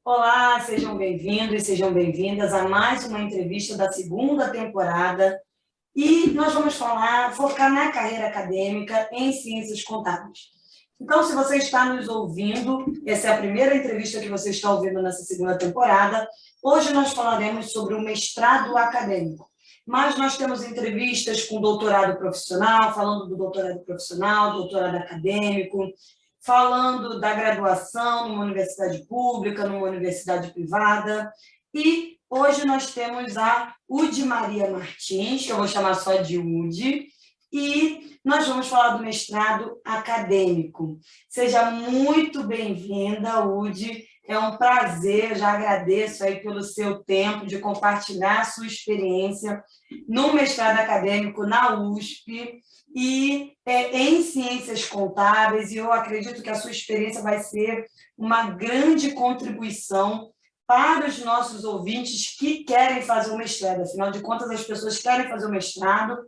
Olá, sejam bem-vindos e sejam bem-vindas a mais uma entrevista da segunda temporada. E nós vamos focar na carreira acadêmica em ciências contábeis. Então, se você está nos ouvindo, essa é a primeira entrevista que você está ouvindo nessa segunda temporada. Hoje nós falaremos sobre o mestrado acadêmico. Mas nós temos entrevistas com doutorado profissional, falando do doutorado profissional, doutorado acadêmico, falando da graduação numa universidade pública, numa universidade privada. E hoje nós temos a Udi Maria Martins, que eu vou chamar só de Udi, e nós vamos falar do mestrado acadêmico. Seja muito bem-vinda, Udi. É um prazer, já agradeço aí pelo seu tempo de compartilhar a sua experiência no mestrado acadêmico na USP e em ciências contábeis, e eu acredito que a sua experiência vai ser uma grande contribuição para os nossos ouvintes que querem fazer o mestrado. Afinal de contas, as pessoas querem fazer o mestrado,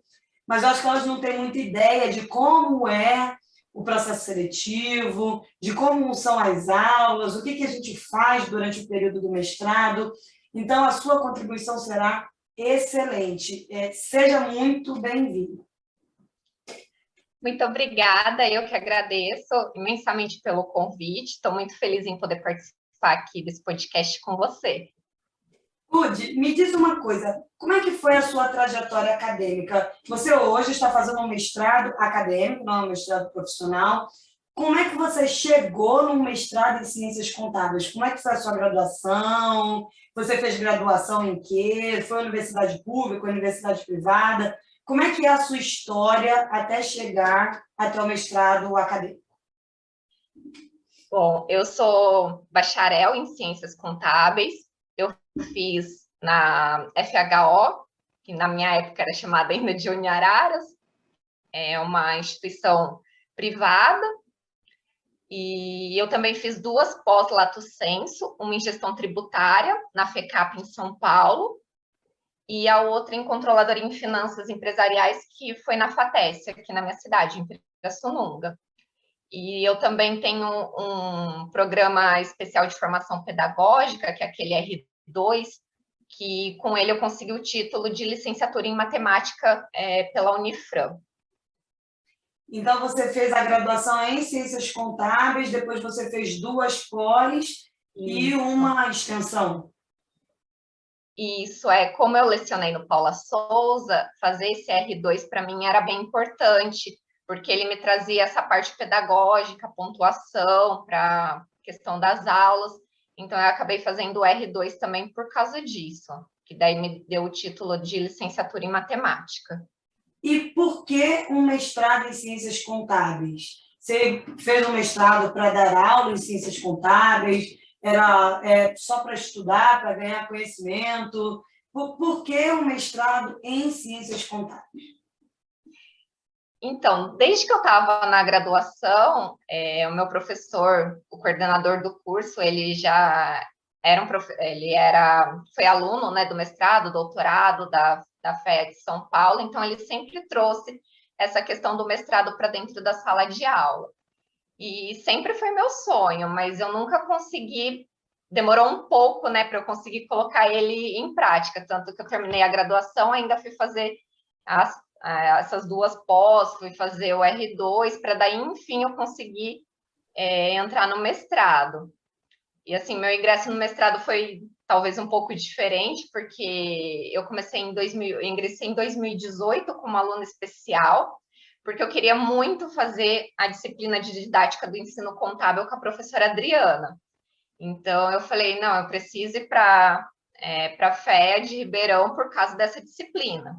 mas eu acho que elas não têm muita ideia de como é o processo seletivo, de como são as aulas, o que a gente faz durante o período do mestrado. Então, a sua contribuição será excelente. Seja muito bem-vindo. Muito obrigada, eu que agradeço imensamente pelo convite. Estou muito feliz em poder participar aqui desse podcast com você. Udi, me diz uma coisa, como é que foi a sua trajetória acadêmica? Você hoje está fazendo um mestrado acadêmico, não é um mestrado profissional. Como é que você chegou num mestrado em ciências contábeis? Como é que foi a sua graduação? Você fez graduação em quê? Foi universidade pública, universidade privada? Como é que é a sua história até chegar até o mestrado acadêmico? Bom, eu sou bacharel em ciências contábeis. Eu fiz na FHO, que na minha época era chamada ainda de Uniararas, é uma instituição privada. E eu também fiz 2 pós-lato sensu, uma em gestão tributária, na FECAP em São Paulo, e a outra em controladoria em finanças empresariais, que foi na FATESC, aqui na minha cidade, em Pirassununga. E eu também tenho um programa especial de formação pedagógica, que é aquele R2, que com ele eu consegui o título de licenciatura em matemática pela Unifran. Então, você fez a graduação em ciências contábeis, depois você fez 2 pós e uma extensão. Isso como eu lecionei no Paula Souza, fazer esse R2 para mim era bem importante, porque ele me trazia essa parte pedagógica, pontuação para a questão das aulas. Então, eu acabei fazendo o R2 também por causa disso, que daí me deu o título de licenciatura em matemática. E por que um mestrado em ciências contábeis? Você fez um mestrado para dar aula em ciências contábeis? Era só para estudar, para ganhar conhecimento? Por que um mestrado em ciências contábeis? Então, desde que eu estava na graduação, o meu professor, o coordenador do curso, ele já era foi aluno, né, do mestrado, doutorado da FEA de São Paulo, então ele sempre trouxe essa questão do mestrado para dentro da sala de aula. E sempre foi meu sonho, mas eu nunca consegui, demorou um pouco, né, para eu conseguir colocar ele em prática, tanto que eu terminei a graduação, ainda fui fazer essas 2 pós, fui fazer o R2, para daí, enfim, eu conseguir entrar no mestrado. E, assim, meu ingresso no mestrado foi talvez um pouco diferente, porque eu ingressei em 2018 como aluna especial, porque eu queria muito fazer a disciplina de didática do ensino contábil com a professora Adriana. Então, eu falei, não, eu preciso ir para a FEA de Ribeirão por causa dessa disciplina.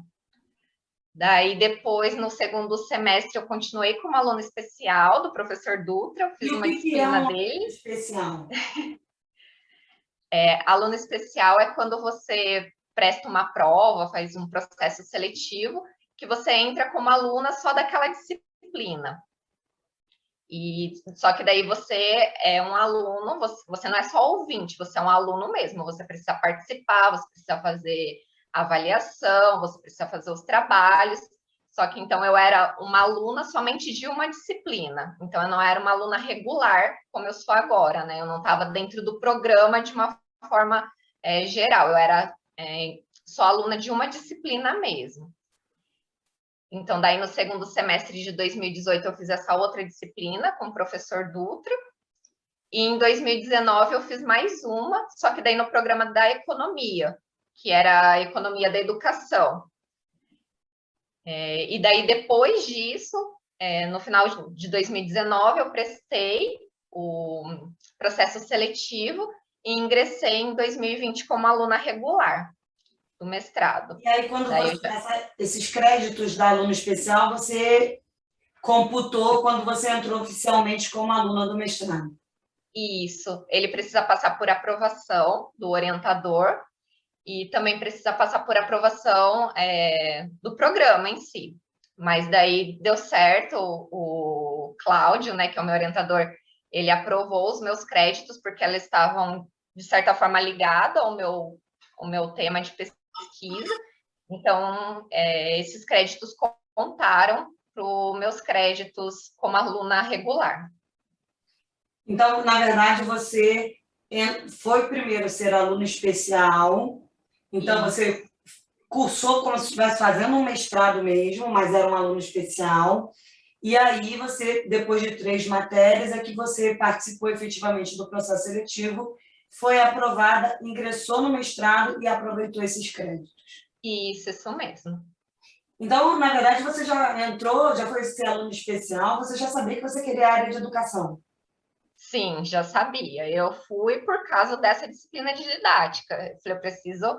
Daí, depois, no segundo semestre, eu continuei como aluna especial do professor Dutra, eu fiz uma disciplina dele. Especial? Aluno especial é quando você presta uma prova, faz um processo seletivo, que você entra como aluna só daquela disciplina. E só que daí você é um aluno, você não é só ouvinte, você é um aluno mesmo, você precisa participar, você precisa fazer avaliação, você precisa fazer os trabalhos. Só que então eu era uma aluna somente de uma disciplina. Então eu não era uma aluna regular, como eu sou agora, né? Eu não estava dentro do programa de uma forma geral. Eu era só aluna de uma disciplina mesmo. Então, daí no segundo semestre de 2018 eu fiz essa outra disciplina com o professor Dutra. E em 2019 eu fiz mais uma, só que daí no programa da economia, que era a economia da educação. E daí depois disso, no final de 2019, eu prestei o processo seletivo e ingressei em 2020 como aluna regular do mestrado. E aí, quando esses créditos da aluna especial, você computou quando você entrou oficialmente como aluna do mestrado? Isso, ele precisa passar por aprovação do orientador e também precisa passar por aprovação do programa em si. Mas daí deu certo, o Cláudio, né, que é o meu orientador, ele aprovou os meus créditos porque elas estavam, de certa forma, ligadas ao meu tema de pesquisa. Então, esses créditos contaram para os meus créditos como aluna regular. Então, na verdade, você foi primeiro ser aluna especial, então você cursou como se estivesse fazendo um mestrado mesmo, mas era um aluno especial, e aí você, depois de 3 matérias, é que você participou efetivamente do processo seletivo, foi aprovada, ingressou no mestrado e aproveitou esses créditos. Isso mesmo. Então, na verdade, você já entrou, já foi ser aluno especial, você já sabia que você queria a área de educação. Sim, já sabia. Eu fui por causa dessa disciplina de didática. Eu falei, eu preciso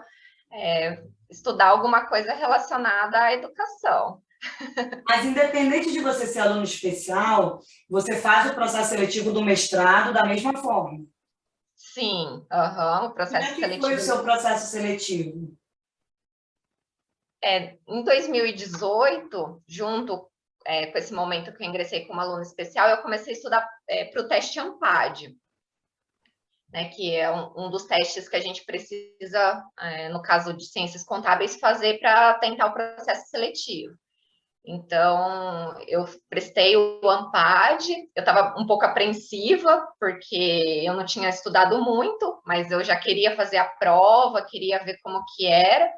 estudar alguma coisa relacionada à educação. Mas, independente de você ser aluno especial, você faz o processo seletivo do mestrado da mesma forma. Sim, o processo seletivo. Como é que foi o seu processo seletivo? Em 2018, junto com esse momento que eu ingressei como aluno especial, eu comecei a estudar para o teste ANPAD, né, que é um dos testes que a gente precisa, no caso de ciências contábeis, fazer para tentar o processo seletivo. Então, eu prestei o ANPAD, eu estava um pouco apreensiva, porque eu não tinha estudado muito, mas eu já queria fazer a prova, queria ver como que era,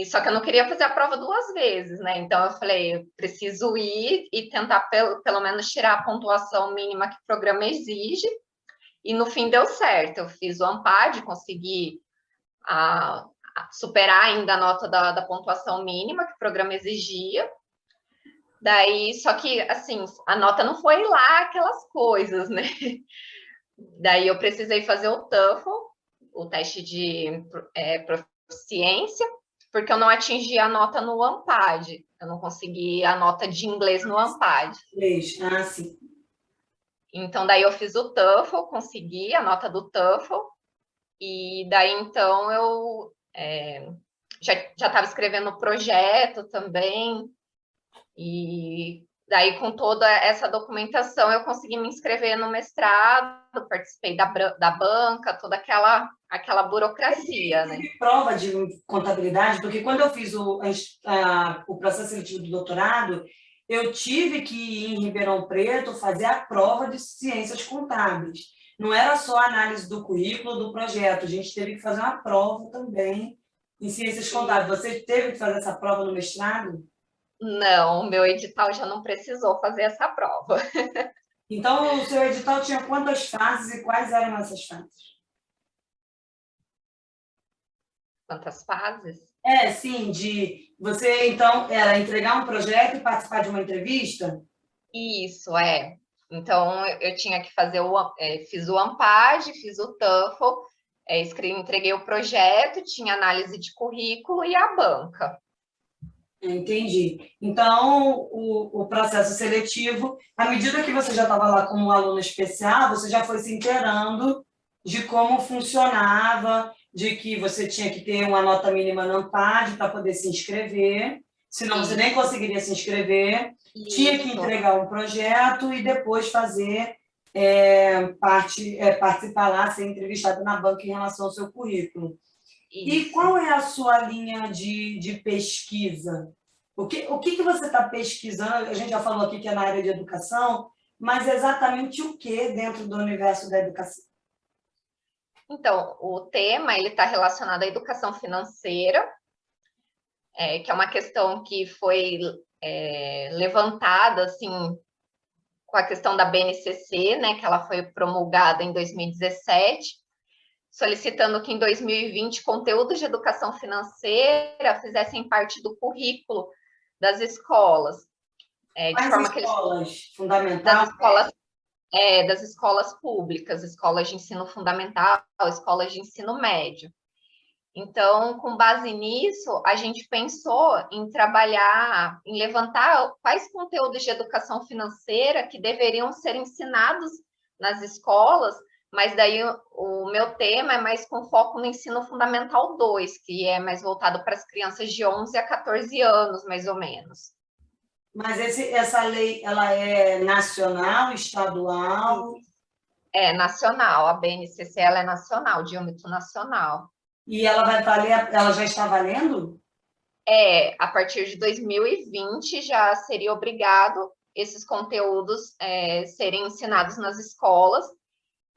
só que eu não queria fazer a prova 2 vezes, né? Então, eu falei, eu preciso ir e tentar pelo menos tirar a pontuação mínima que o programa exige, e no fim deu certo, eu fiz o ANPAD, consegui superar ainda a nota da pontuação mínima que o programa exigia. Daí, só que, assim, a nota não foi lá aquelas coisas, né? Daí eu precisei fazer o TOEFL, o teste de proficiência, porque eu não atingi a nota no ANPAD. Eu não consegui a nota de inglês no ANPAD. Sim. Então, daí eu fiz o TOEFL, consegui a nota do TOEFL, e daí, então, eu já estava escrevendo o projeto também, e daí, com toda essa documentação, eu consegui me inscrever no mestrado, participei da banca, toda aquela burocracia, né? Prova de contabilidade, porque quando eu fiz o processo seletivo do doutorado, eu tive que ir em Ribeirão Preto fazer a prova de ciências contábeis. Não era só a análise do currículo, do projeto, a gente teve que fazer uma prova também em ciências contábeis. Você teve que fazer essa prova no mestrado? Não, o meu edital já não precisou fazer essa prova. Então, o seu edital tinha quantas fases e quais eram essas fases? Quantas fases? Sim, de você, então, era entregar um projeto e participar de uma entrevista? Isso, Então, eu tinha que fazer fiz o ANPAD, fiz o TOEFL, entreguei o projeto, tinha análise de currículo e a banca. Entendi. Então, o processo seletivo, à medida que você já estava lá como aluno especial, você já foi se inteirando de como funcionava, de que você tinha que ter uma nota mínima no ANPAD para poder se inscrever, senão você nem conseguiria se inscrever, tinha que entregar um projeto e depois fazer participar lá, ser entrevistado na banca em relação ao seu currículo. Isso. E qual é a sua linha de pesquisa? O que você está pesquisando? A gente já falou aqui que é na área de educação, mas exatamente o que dentro do universo da educação? Então, o tema ele está relacionado à educação financeira, que é uma questão que foi levantada assim com a questão da BNCC, né, que ela foi promulgada em 2017, solicitando que em 2020 conteúdos de educação financeira fizessem parte do currículo das escolas, de forma que eles fundamental? das escolas públicas, escolas de ensino fundamental, escolas de ensino médio. Então, com base nisso, a gente pensou em trabalhar, em levantar quais conteúdos de educação financeira que deveriam ser ensinados nas escolas, mas daí o meu tema é mais com foco no ensino fundamental 2, que é mais voltado para as crianças de 11 a 14 anos, mais ou menos. Mas essa lei, ela é nacional, estadual? É nacional, a BNCC ela é nacional, de âmbito nacional. E ela vai valer, ela já está valendo? A partir de 2020 já seria obrigado esses conteúdos serem ensinados nas escolas,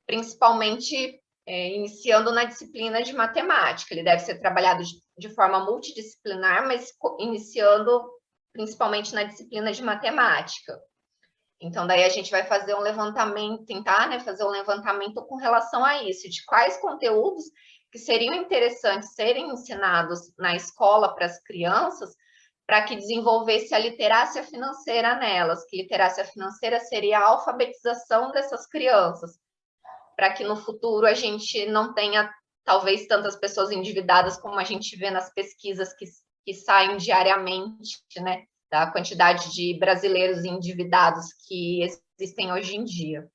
principalmente iniciando na disciplina de matemática. Ele deve ser trabalhado de forma multidisciplinar, mas iniciando principalmente na disciplina de matemática. Então, daí a gente vai fazer um levantamento, tentar, né, fazer um levantamento com relação a isso, de quais conteúdos que seriam interessantes serem ensinados na escola para as crianças, para que desenvolvesse a literacia financeira nelas, que literacia financeira seria a alfabetização dessas crianças, para que no futuro a gente não tenha, talvez, tantas pessoas endividadas como a gente vê nas pesquisas que saem diariamente, né, da quantidade de brasileiros endividados que existem hoje em dia.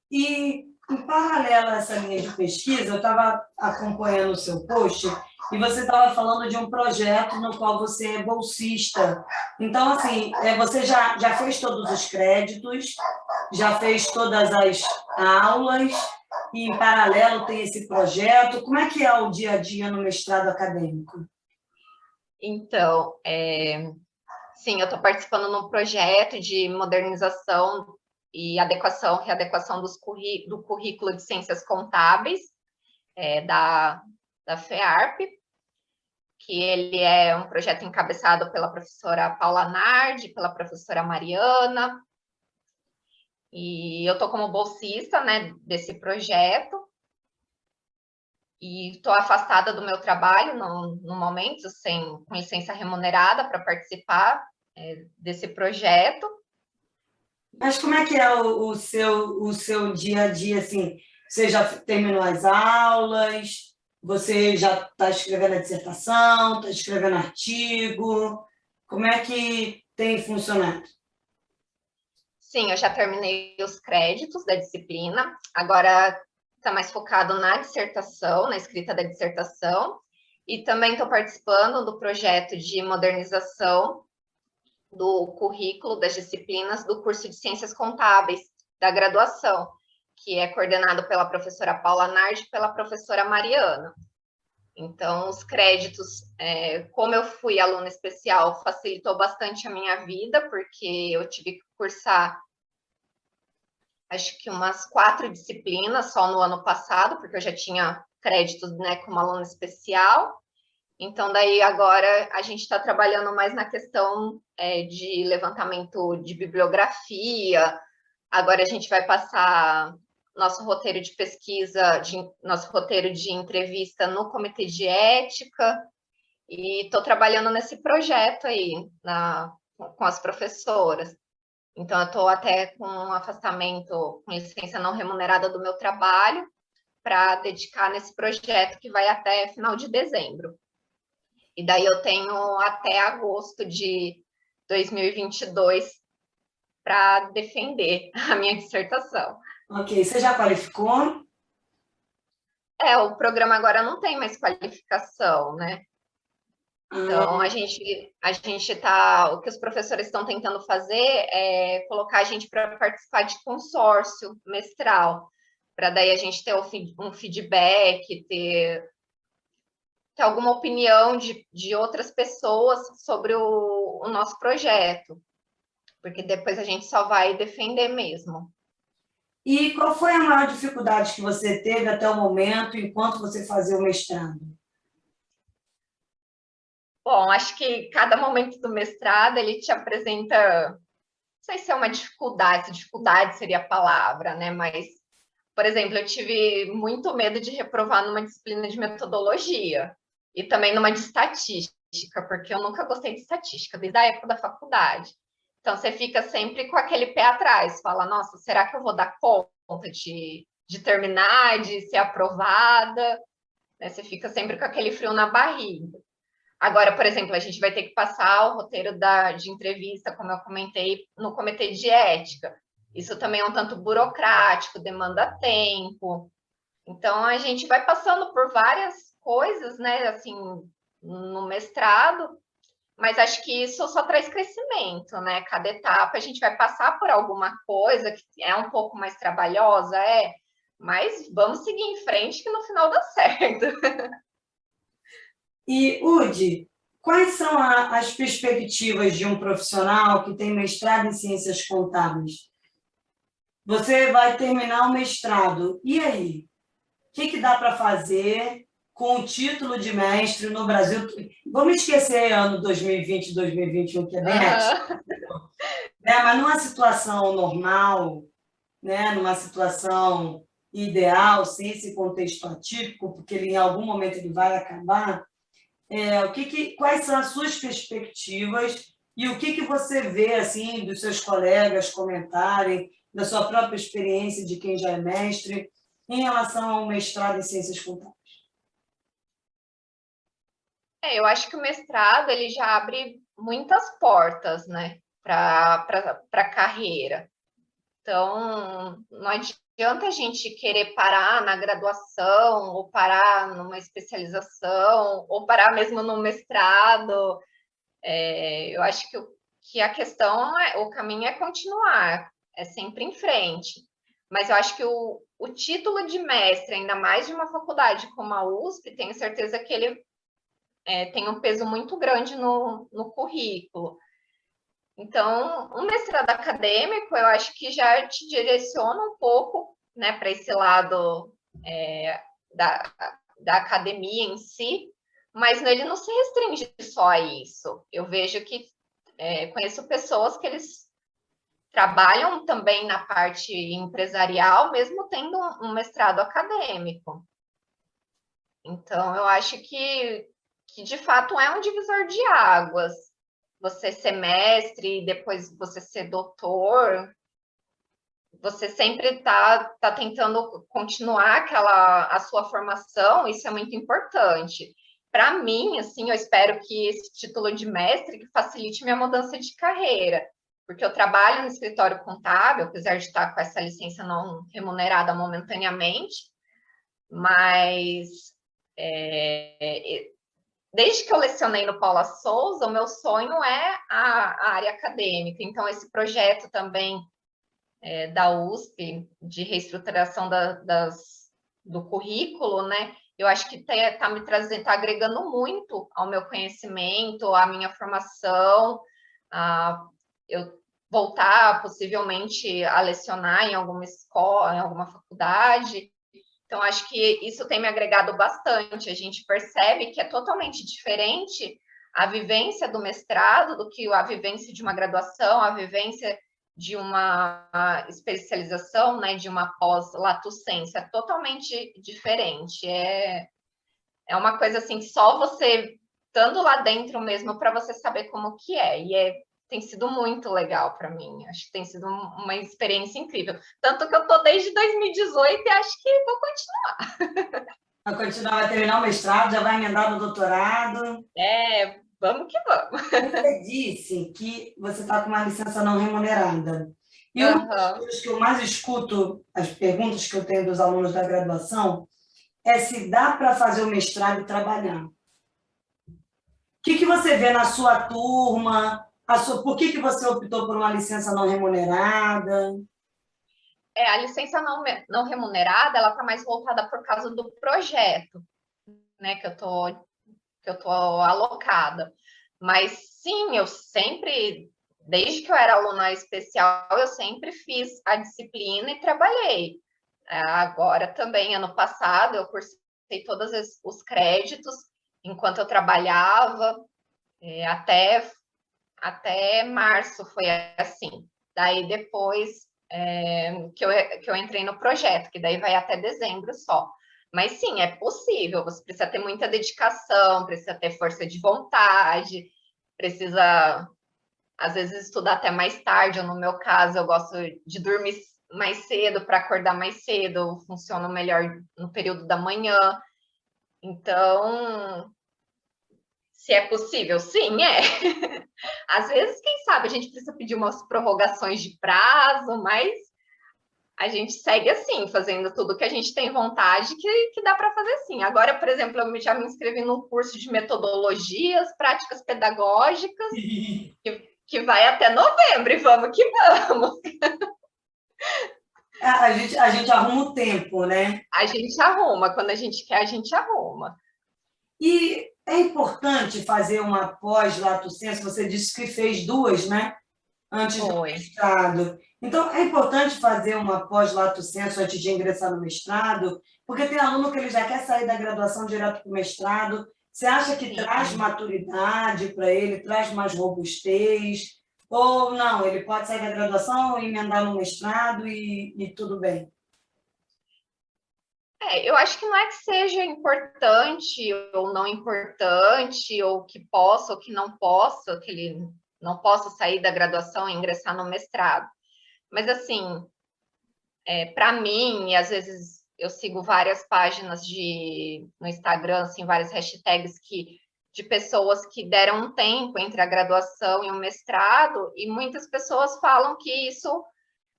E, em paralelo a essa linha de pesquisa, eu estava acompanhando o seu post e você estava falando de um projeto no qual você é bolsista. Então, assim, você já fez todos os créditos, já fez todas as aulas, e, em paralelo, tem esse projeto. Como é que é o dia a dia no mestrado acadêmico? Então, sim, eu estou participando num projeto de modernização e readequação do currículo de ciências contábeis da FEARP, que ele é um projeto encabeçado pela professora Paula Nardi, pela professora Mariana, e eu estou como bolsista, né, desse projeto, e estou afastada do meu trabalho no momento, com licença remunerada para participar desse projeto. Mas como é que é o seu dia a dia, assim? Você já terminou as aulas? Você já está escrevendo a dissertação? Está escrevendo artigo? Como é que tem funcionado? Sim, eu já terminei os créditos da disciplina. Agora está mais focado na dissertação, na escrita da dissertação. E também estou participando do projeto de modernização do currículo das disciplinas do curso de Ciências Contábeis da graduação, que é coordenado pela professora Paula Nardi e pela professora Mariana. Então, os créditos, como eu fui aluna especial, facilitou bastante a minha vida, porque eu tive que cursar, acho que umas 4 disciplinas só no ano passado, porque eu já tinha créditos, né, como aluna especial. Então, daí agora a gente está trabalhando mais na questão de levantamento de bibliografia. Agora a gente vai passar nosso roteiro de pesquisa, nosso roteiro de entrevista no comitê de ética. E estou trabalhando nesse projeto aí com as professoras. Então, eu estou até com um afastamento, com licença não remunerada do meu trabalho, para dedicar nesse projeto que vai até final de dezembro. E daí eu tenho até agosto de 2022 para defender a minha dissertação. Ok, você já qualificou? O programa agora não tem mais qualificação, né? Então, a gente tá, o que os professores estão tentando fazer é colocar a gente para participar de consórcio mestral, para daí a gente ter um feedback, ter alguma opinião de outras pessoas sobre o nosso projeto, porque depois a gente só vai defender mesmo. E qual foi a maior dificuldade que você teve até o momento, enquanto você fazia o mestrado? Bom, acho que cada momento do mestrado ele te apresenta, não sei se é uma dificuldade, se dificuldade seria a palavra, né? Mas, por exemplo, eu tive muito medo de reprovar numa disciplina de metodologia e também numa de estatística, porque eu nunca gostei de estatística, desde a época da faculdade. Então, você fica sempre com aquele pé atrás, fala, nossa, será que eu vou dar conta de terminar, de ser aprovada? Né? Você fica sempre com aquele frio na barriga. Agora, por exemplo, a gente vai ter que passar o roteiro de entrevista, como eu comentei, no comitê de ética. Isso também é um tanto burocrático, demanda tempo. Então, a gente vai passando por várias coisas, né, assim, no mestrado, mas acho que isso só traz crescimento, né? Cada etapa a gente vai passar por alguma coisa que é um pouco mais trabalhosa, mas vamos seguir em frente que no final dá certo. E, Udi, quais são as perspectivas de um profissional que tem mestrado em ciências contábeis? Você vai terminar o mestrado, e aí? O que dá para fazer com o título de mestre no Brasil? Vamos esquecer ano 2020, 2021, que é bem atípico, né? Mas numa situação normal, né? Numa situação ideal, sem esse contexto atípico, porque ele, em algum momento ele vai acabar, quais são as suas perspectivas e o que você vê assim dos seus colegas comentarem, da sua própria experiência de quem já é mestre, em relação ao mestrado em ciências contábeis? Eu acho que o mestrado ele já abre muitas portas, né, para a carreira. Então, não adianta a gente querer parar na graduação, ou parar numa especialização, ou parar mesmo no mestrado. Eu acho que a questão, o caminho é continuar, é sempre em frente. Mas eu acho que o título de mestre, ainda mais de uma faculdade como a USP, tenho certeza que ele tem um peso muito grande no currículo. Então, um mestrado acadêmico, eu acho que já te direciona um pouco, né, para esse lado da, da academia em si, mas ele não se restringe só a isso. Eu vejo que conheço pessoas que eles trabalham também na parte empresarial, mesmo tendo um mestrado acadêmico. Então, eu acho que de fato é um divisor de águas. Você ser mestre, depois você ser doutor, você sempre tá tentando continuar a sua formação, isso é muito importante. Para mim, assim, eu espero que esse título de mestre que facilite minha mudança de carreira, porque eu trabalho no escritório contábil, apesar de estar com essa licença não remunerada momentaneamente, mas desde que eu lecionei no Paula Souza, o meu sonho é a área acadêmica. Então, esse projeto também da USP, de reestruturação do currículo, né? Eu acho que está me trazendo, está agregando muito ao meu conhecimento, à minha formação, eu voltar possivelmente a lecionar em alguma escola, em alguma faculdade. Então, acho que isso tem me agregado bastante. A gente percebe que é totalmente diferente a vivência do mestrado do que a vivência de uma graduação, a vivência de uma especialização, né, de uma pós-lato sensu. É totalmente diferente. É uma coisa assim que só você estando lá dentro mesmo para você saber como que é. Tem sido muito legal para mim. Acho que tem sido uma experiência incrível. Tanto que eu estou desde 2018 e acho que vou continuar. Vai continuar, vai terminar o mestrado, já vai emendar no doutorado. Vamos que vamos. Você disse que você está com uma licença não remunerada. E uma das coisas que eu mais escuto, as perguntas que eu tenho dos alunos da graduação, é se dá para fazer o mestrado e trabalhar. O que você vê na sua turma? Por que você optou por uma licença não remunerada? A licença não remunerada, ela está mais voltada por causa do projeto, né, que eu tô alocada. Mas sim, eu sempre, desde que eu era aluna especial, eu sempre fiz a disciplina e trabalhei. Agora também, ano passado, eu cursei todos os créditos enquanto eu trabalhava, até março foi assim. Daí depois que eu entrei no projeto, que daí vai até dezembro só. Mas sim, é possível, você precisa ter muita dedicação, precisa ter força de vontade, precisa, às vezes, estudar até mais tarde, ou no meu caso, eu gosto de dormir mais cedo para acordar mais cedo, funciona melhor no período da manhã. Então, se é possível, sim, é. Às vezes, quem sabe, a gente precisa pedir umas prorrogações de prazo, mas a gente segue assim, fazendo tudo que a gente tem vontade, que dá para fazer sim. Agora, por exemplo, eu já me inscrevi num curso de metodologias, práticas pedagógicas, que vai até novembro, e vamos que vamos. A gente arruma o tempo, né? A gente arruma, quando a gente quer, a gente arruma. E é importante fazer uma pós-lato sensu, você disse que fez duas, né? Antes do mestrado. Então, é importante fazer uma pós-lato sensu antes de ingressar no mestrado, porque tem aluno que ele já quer sair da graduação direto para o mestrado. Você acha que traz maturidade para ele, traz mais robustez? Ou não, ele pode sair da graduação, emendar no mestrado e tudo bem? Eu acho que não é que seja importante ou não importante, ou que possa ou que não possa, que ele não possa sair da graduação e ingressar no mestrado. Mas, assim, para mim, e às vezes eu sigo várias páginas no Instagram, assim, várias hashtags de pessoas que deram um tempo entre a graduação e o mestrado, e muitas pessoas falam que isso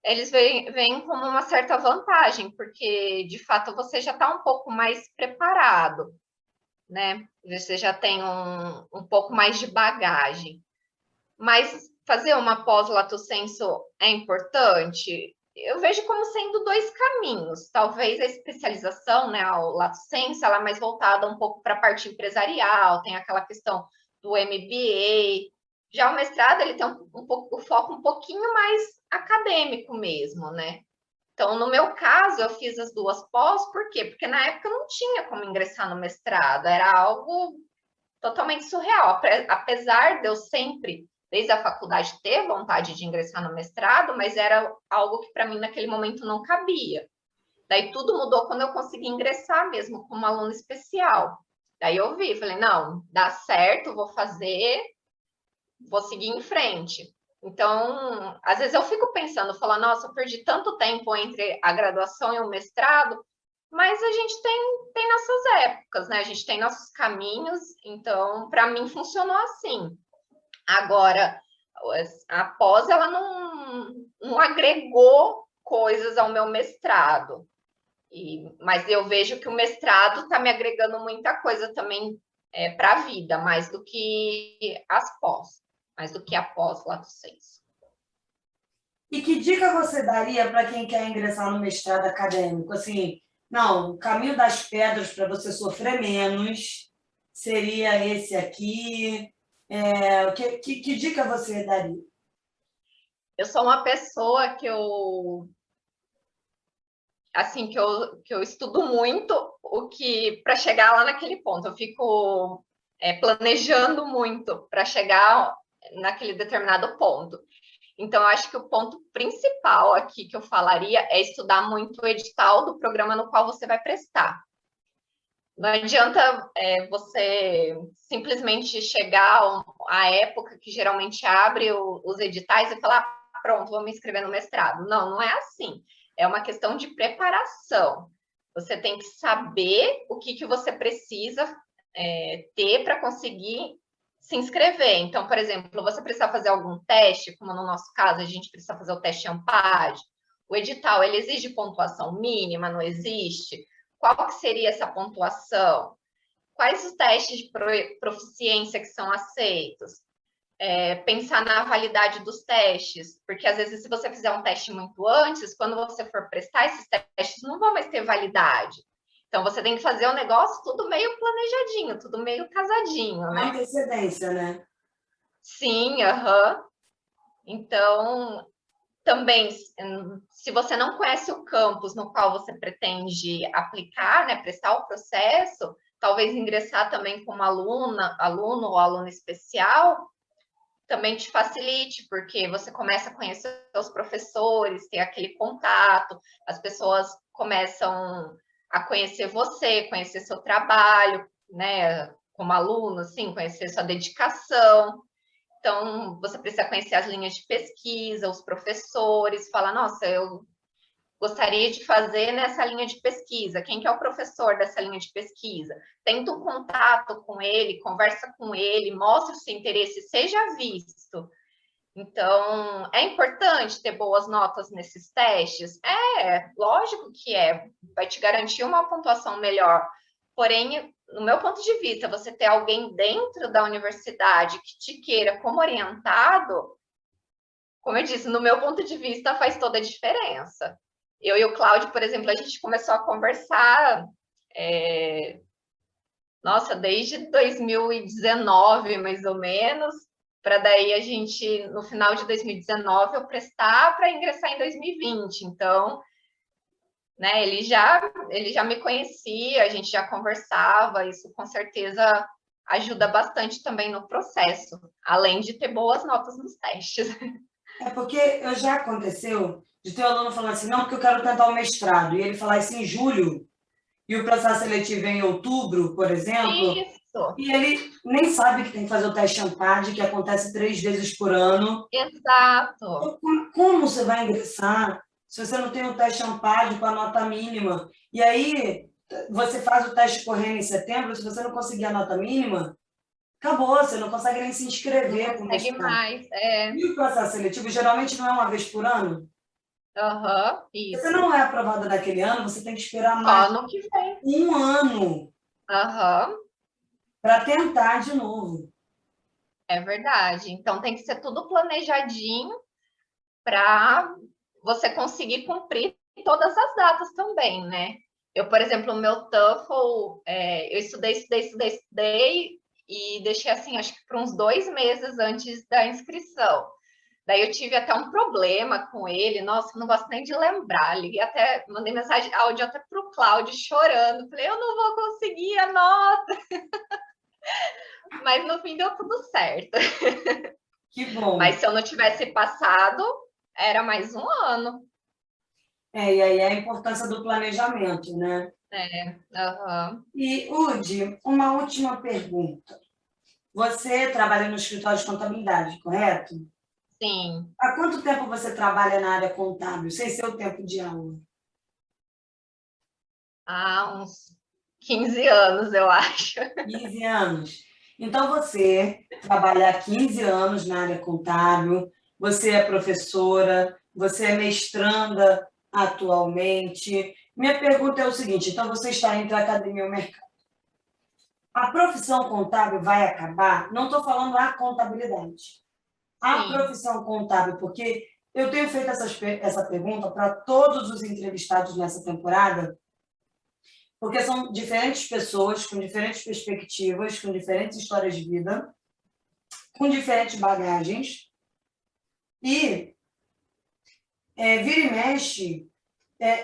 eles veem como uma certa vantagem, porque de fato você já está um pouco mais preparado, né? Você já tem um pouco mais de bagagem. Mas fazer uma pós-lato sensu é importante? Eu vejo como sendo dois caminhos. Talvez a especialização, né, ao lato sensu, ela é mais voltada um pouco para a parte empresarial, tem aquela questão do MBA. Já o mestrado, ele tem o foco um pouquinho mais acadêmico mesmo, né? Então, no meu caso, eu fiz as duas pós, por quê? Porque na época eu não tinha como ingressar no mestrado, era algo totalmente surreal. Apesar de eu sempre, desde a faculdade, ter vontade de ingressar no mestrado, mas era algo que para mim naquele momento não cabia. Daí tudo mudou quando eu consegui ingressar mesmo como aluna especial. Daí eu vi, falei, não, dá certo, vou fazer, vou seguir em frente. Então, às vezes eu fico pensando, falo, nossa, eu perdi tanto tempo entre a graduação e o mestrado, mas a gente tem nossas épocas, né? A gente tem nossos caminhos, então, para mim, funcionou assim. Agora, a pós, ela não agregou coisas ao meu mestrado, mas eu vejo que o mestrado está me agregando muita coisa também para a vida, mais do que as pós, mais do que a pós-lato sensu. E que dica você daria para quem quer ingressar no mestrado acadêmico? Assim, não, o caminho das pedras para você sofrer menos seria esse aqui. Que dica você daria? Eu sou uma pessoa que eu assim que eu estudo muito o que para chegar lá naquele ponto. Eu fico planejando muito para chegar naquele determinado ponto. Então, eu acho que o ponto principal aqui que eu falaria é estudar muito o edital do programa no qual você vai prestar. Não adianta você simplesmente chegar à época que geralmente abre os editais e falar, pronto, vou me inscrever no mestrado. Não, não é assim. É uma questão de preparação. Você tem que saber o que você precisa ter para conseguir se inscrever. Então, por exemplo, você precisa fazer algum teste, como no nosso caso, a gente precisa fazer o teste ANPAD. O edital, ele exige pontuação mínima, não existe? Qual que seria essa pontuação? Quais os testes de proficiência que são aceitos? Pensar na validade dos testes, porque às vezes se você fizer um teste muito antes, quando você for prestar, esses testes não vão mais ter validade. Então, você tem que fazer o negócio tudo meio planejadinho, tudo meio casadinho, né? Antecedência, né? Sim, aham. Então, também, se você não conhece o campus no qual você pretende aplicar, né, prestar o processo, talvez ingressar também como aluno ou aluna especial, também te facilite, porque você começa a conhecer os professores, ter aquele contato, as pessoas começam a conhecer você, conhecer seu trabalho, né, como aluno, assim, conhecer sua dedicação. Então, você precisa conhecer as linhas de pesquisa, os professores, falar, nossa, eu gostaria de fazer nessa linha de pesquisa. Quem que é o professor dessa linha de pesquisa? Tenta um contato com ele, conversa com ele, mostra o seu interesse, seja visto. Então, é importante ter boas notas nesses testes? É, lógico que é. Vai te garantir uma pontuação melhor. Porém, no meu ponto de vista, você ter alguém dentro da universidade que te queira como orientado, como eu disse, no meu ponto de vista, faz toda a diferença. Eu e o Cláudio, por exemplo, a gente começou a conversar, nossa, desde 2019, mais ou menos, para daí a gente, no final de 2019, eu prestar para ingressar em 2020. Então, né, ele já me conhecia, a gente já conversava, isso com certeza ajuda bastante também no processo, além de ter boas notas nos testes. É porque já aconteceu de ter um aluno falando assim, não, porque eu quero tentar o mestrado, e ele falar isso em julho, e o processo seletivo é em outubro, por exemplo, Isso, e ele nem sabe que tem que fazer o teste ANPAD, que acontece 3 vezes por ano. exato. Então, como você vai ingressar se você não tem o teste ANPAD com a nota mínima? E aí, você faz o teste correndo em setembro, se você não conseguir a nota mínima, acabou, você não consegue nem se Não inscrever para o consegue mestrado. mais, E o processo seletivo geralmente não é uma vez por ano? Aham, Se você isso. não é aprovado naquele ano, você tem que esperar mais Só no que vem. um ano Aham, para tentar de novo. é verdade. Então tem que ser tudo planejadinho para você conseguir cumprir todas as datas também, né? Eu, por exemplo, o meu TOEFL, eu estudei e deixei assim, acho que por uns 2 meses antes da inscrição. Daí eu tive até um problema com ele, nossa, não gosto nem de lembrar. Liguei até, mandei mensagem áudio até pro Cláudio chorando. Falei, eu não vou conseguir a nota. Mas no fim deu tudo certo. Que bom. Mas se eu não tivesse passado, era mais um ano. E aí é a importância do planejamento, né? Aham. E, Udi, uma última pergunta. Você trabalha no escritório de contabilidade, correto? Sim, Há quanto tempo você trabalha na área contábil, sem ser o tempo de aula? há uns 15 anos, eu acho. 15 anos. Então, você trabalha há 15 anos na área contábil, você é professora, você é mestranda atualmente. Minha pergunta é o seguinte: então, você está entre a academia e o mercado. A profissão contábil vai acabar? Não estou falando a contabilidade. A Sim, profissão contábil, porque eu tenho feito essa pergunta para todos os entrevistados nessa temporada, porque são diferentes pessoas, com diferentes perspectivas, com diferentes histórias de vida, com diferentes bagagens, e vira e mexe,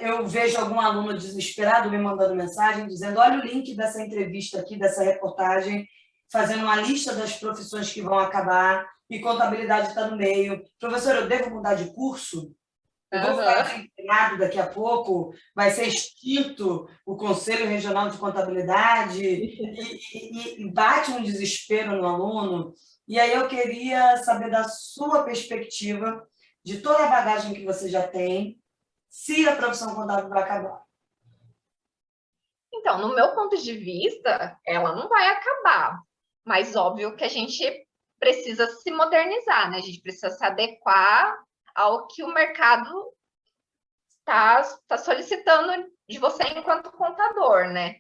eu vejo algum aluno desesperado me mandando mensagem, dizendo, olha o link dessa entrevista aqui, dessa reportagem, fazendo uma lista das profissões que vão acabar, e contabilidade está no meio. Professor, eu devo mudar de curso? Eu vou ficar aham. desempregado daqui a pouco, vai ser extinto o Conselho Regional de Contabilidade, e bate um desespero no aluno. E aí eu queria saber da sua perspectiva, de toda a bagagem que você já tem, se a profissão contábil vai acabar. Então, no meu ponto de vista, ela não vai acabar. Mas óbvio que a gente precisa se modernizar, né? A gente precisa se adequar ao que o mercado está solicitando de você enquanto contador, né?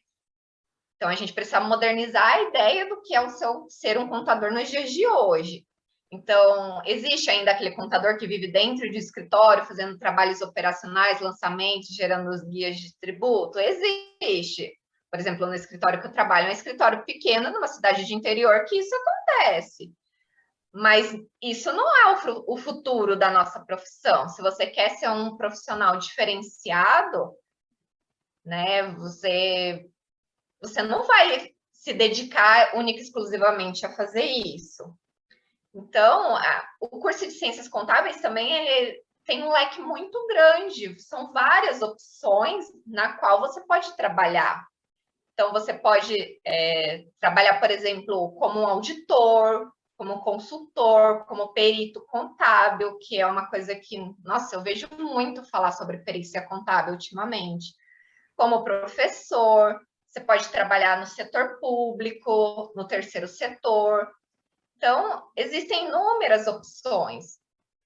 Então, a gente precisa modernizar a ideia do que é o seu ser um contador nos dias de hoje. Então, existe ainda aquele contador que vive dentro de escritório, fazendo trabalhos operacionais, lançamentos, gerando os guias de tributo? Existe. Por exemplo, no escritório que eu trabalho, é um escritório pequeno, numa cidade de interior, que isso acontece. Mas isso não é o futuro da nossa profissão. Se você quer ser um profissional diferenciado, né, você não vai se dedicar única e exclusivamente a fazer isso. Então, o curso de Ciências Contábeis também tem um leque muito grande, são várias opções na qual você pode trabalhar. Então, você pode trabalhar, por exemplo, como um auditor, como consultor, como perito contábil, que é uma coisa que, nossa, eu vejo muito falar sobre perícia contábil ultimamente. Como professor, você pode trabalhar no setor público, no terceiro setor. Então, existem inúmeras opções.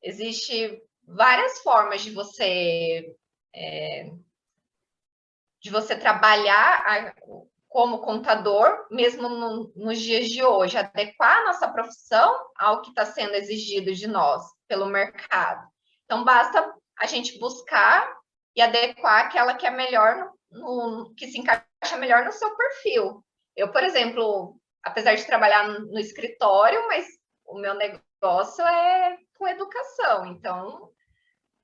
Existem várias formas de você trabalhar como contador, mesmo nos dias de hoje, adequar a nossa profissão ao que está sendo exigido de nós pelo mercado. Então, basta a gente buscar e adequar aquela que é melhor, que se encaixa melhor no seu perfil. Eu, por exemplo, apesar de trabalhar no escritório, mas o meu negócio é com educação, então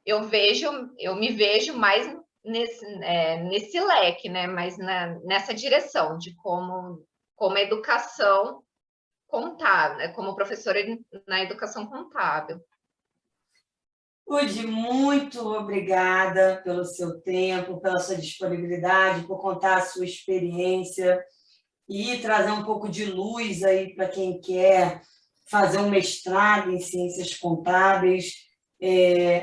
eu me vejo mais nesse leque, né? Mas nessa direção de como a educação contábil, né? Como professora na educação contábil. Udi, muito obrigada pelo seu tempo, pela sua disponibilidade, por contar a sua experiência e trazer um pouco de luz aí para quem quer fazer um mestrado em ciências contábeis.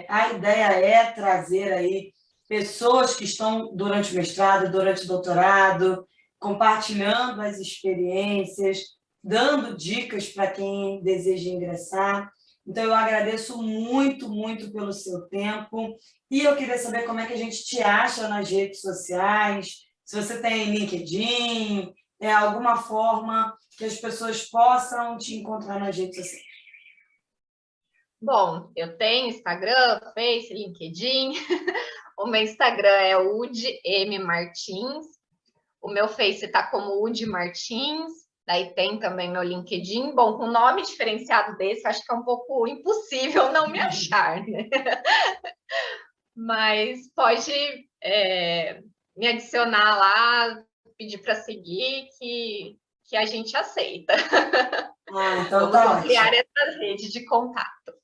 A ideia é trazer aí pessoas que estão durante o mestrado, durante o doutorado, compartilhando as experiências, dando dicas para quem deseja ingressar. Então, eu agradeço muito, muito pelo seu tempo. E eu queria saber como é que a gente te acha nas redes sociais, se você tem LinkedIn, alguma forma que as pessoas possam te encontrar nas redes sociais. Bom, eu tenho Instagram, Face, LinkedIn. O meu Instagram é Udi M. Martins. O meu Face está como Udi Martins. Daí tem também meu LinkedIn. Bom, com nome diferenciado desse, acho que é um pouco impossível não me achar, né? Mas pode me adicionar lá, pedir para seguir, que a gente aceita. Então Vamos tá ampliar ótimo. essa rede de contato.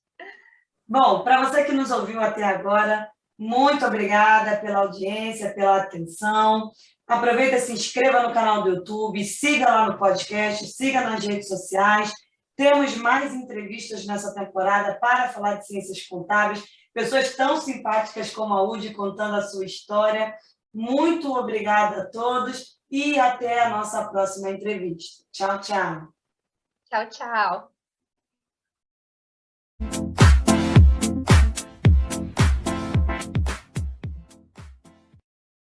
Bom, para você que nos ouviu até agora, muito obrigada pela audiência, pela atenção. Aproveita, se inscreva no canal do YouTube, siga lá no podcast, siga nas redes sociais. Temos mais entrevistas nessa temporada para falar de ciências contábeis, pessoas tão simpáticas como a Udi contando a sua história. Muito obrigada a todos e até a nossa próxima entrevista. Tchau, tchau. Tchau, tchau.